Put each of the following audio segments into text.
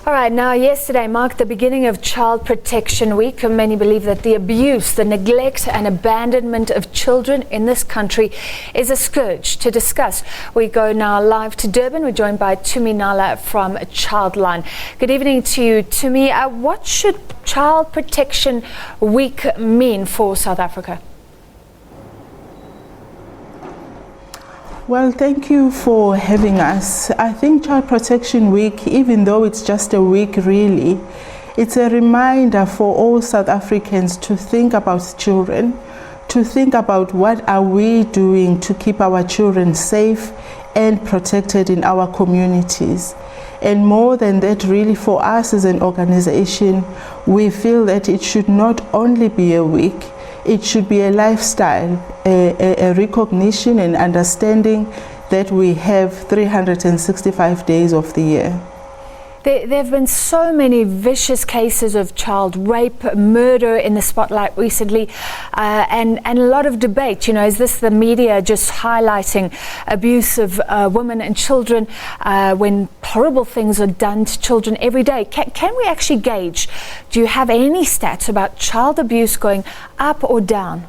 All right, now yesterday marked the beginning of Child Protection Week. Many believe that the abuse, the neglect and abandonment of children in this country is a scourge. To discuss, we go now live to Durban. We're joined by Thumi Nala from Childline. Good evening to you, Thumi. What should Child Protection Week mean for South Africa? Well, thank you for having us. I think Child Protection Week, even though it's just a week really, it's a reminder for all South Africans to think about children, to think about what are we doing to keep our children safe and protected in our communities. And more than that, really, for us as an organization, we feel that it should not only be a week, it should be a lifestyle, a recognition and understanding that we have 365 days of the year. There have been so many vicious cases of child rape, murder in the spotlight recently, and a lot of debate. You know, is this the media just highlighting abuse of women and children when horrible things are done to children every day? Can we actually gauge? Do you have any stats about child abuse going up or down?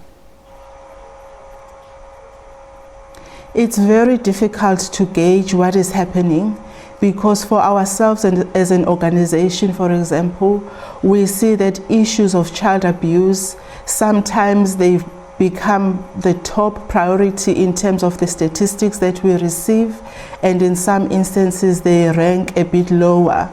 It's very difficult to gauge what is happening, because for ourselves and as an organization, for example, we see that issues of child abuse, sometimes they become the top priority in terms of the statistics that we receive, and in some instances they rank a bit lower.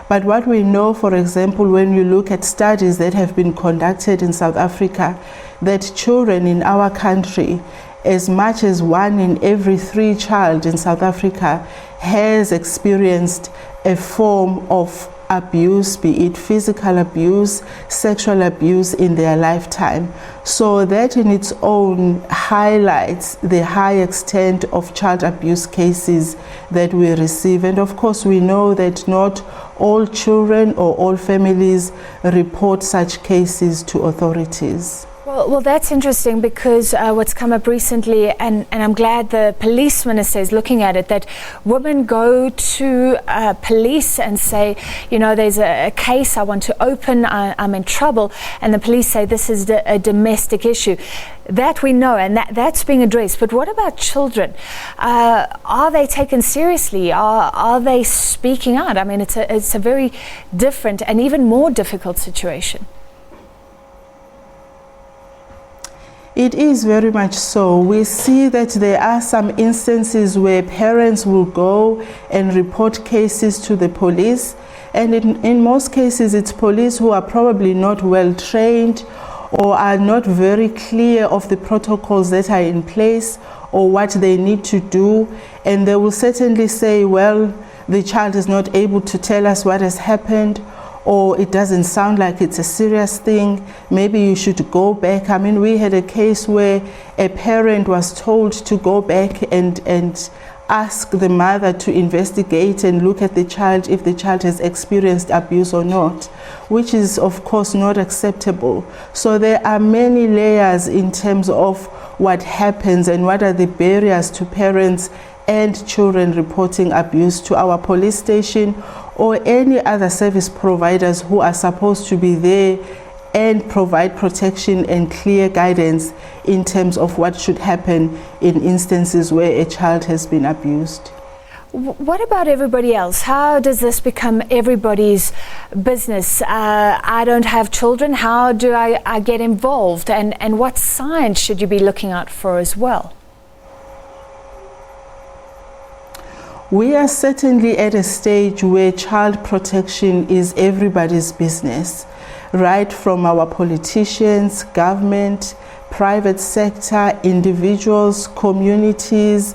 But what we know, for example, when you look at studies that have been conducted in South Africa, that children in our country, as much as 1 in every 3 child in South Africa has experienced a form of abuse, be it physical abuse, sexual abuse in their lifetime. So that in its own highlights the high extent of child abuse cases that we receive. And of course, we know that not all children or all families report such cases to authorities. Well, that's interesting, because what's come up recently, and I'm glad the police minister is looking at it, that women go to police and say, you know, there's a case I want to open, I'm in trouble, and the police say this is a domestic issue. That we know, and that's being addressed. But what about children? Are they taken seriously? Are they speaking out? I mean, it's a very different and even more difficult situation. It is very much so. We see that there are some instances where parents will go and report cases to the police, and in most cases it's police who are probably not well trained or are not very clear of the protocols that are in place or what they need to do, and they will certainly say, well, the child is not able to tell us what has happened, or it doesn't sound like it's a serious thing, maybe you should go back. I mean, we had a case where a parent was told to go back and ask the mother to investigate and look at the child if the child has experienced abuse or not, which is of course not acceptable. So there are many layers in terms of what happens and what are the barriers to parents and children reporting abuse to our police station or any other service providers who are supposed to be there and provide protection and clear guidance in terms of what should happen in instances where a child has been abused. What about everybody else? How does this become everybody's business? I don't have children. How do I get involved? And what signs should you be looking out for as well? We are certainly at a stage where child protection is everybody's business, right from our politicians, government, private sector, individuals, communities,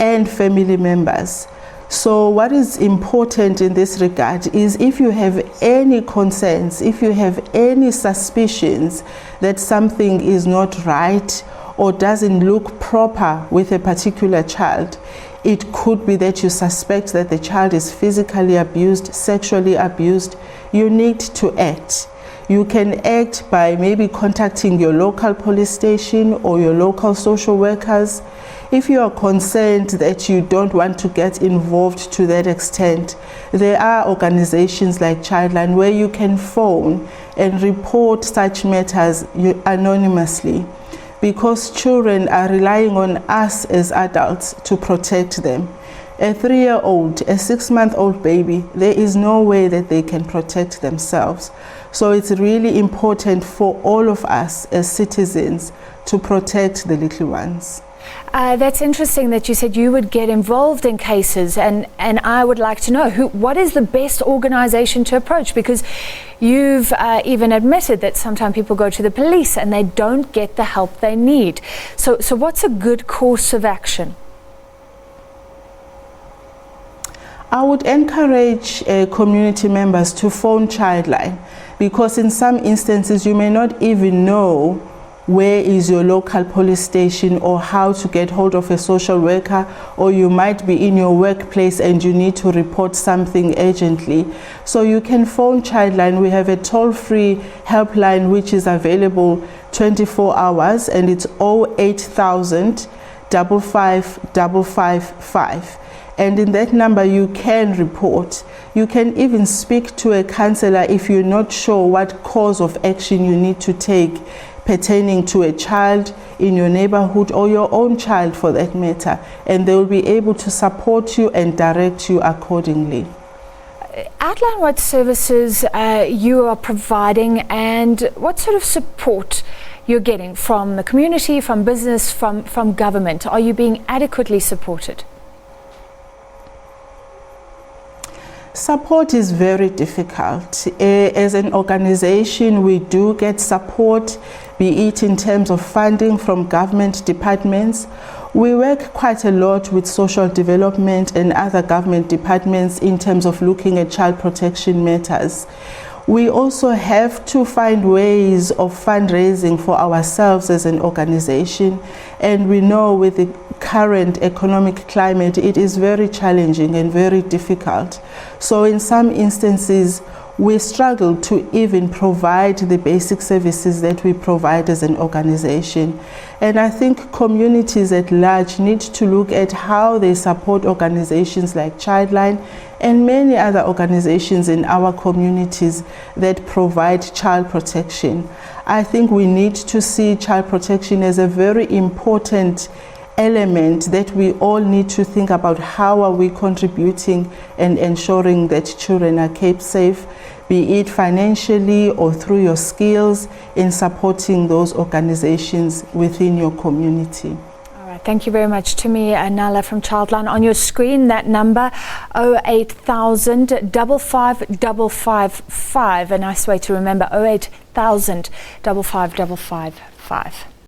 and family members. So what is important in this regard is if you have any concerns, if you have any suspicions that something is not right or doesn't look proper with a particular child, it could be that you suspect that the child is physically abused, sexually abused, you need to act. You can act by maybe contacting your local police station or your local social workers. If you are concerned that you don't want to get involved to that extent, there are organizations like Childline where you can phone and report such matters anonymously, because children are relying on us as adults to protect them. A 3-year-old, a 6-month-old baby, there is no way that they can protect themselves. So it's really important for all of us as citizens to protect the little ones. That's interesting that you said you would get involved in cases, and I would like to know what is the best organization to approach, because you've even admitted that sometimes people go to the police and they don't get the help they need. So what's a good course of action? I would encourage community members to phone Childline, because in some instances you may not even know where is your local police station or how to get hold of a social worker, or you might be in your workplace and you need to report something urgently. So you can phone Childline. We have a toll-free helpline which is available 24 hours, and it's 0800 555 555. And in that number you can report. You can even speak to a counselor if you're not sure what course of action you need to take pertaining to a child in your neighborhood, or your own child for that matter, and they will be able to support you and direct you accordingly. Outline what services you are providing and what sort of support you're getting from the community, from business, from government. Are you being adequately supported? Support is very difficult. As an organization, we do get support, be it in terms of funding from government departments. We work quite a lot with social development and other government departments in terms of looking at child protection matters. We also have to find ways of fundraising for ourselves as an organization, and we know with the current economic climate it is very challenging and very difficult. So in some instances we struggle to even provide the basic services that we provide as an organization. And I think communities at large need to look at how they support organizations like Childline and many other organizations in our communities that provide child protection. I think we need to see child protection as a very important element that we all need to think about. How are we contributing and ensuring that children are kept safe, be it financially or through your skills in supporting those organizations within your community. All right, thank you very much. Thumi Nala from Childline. On your screen, that number 0800 555 555, a nice way to remember, 0800 555 555.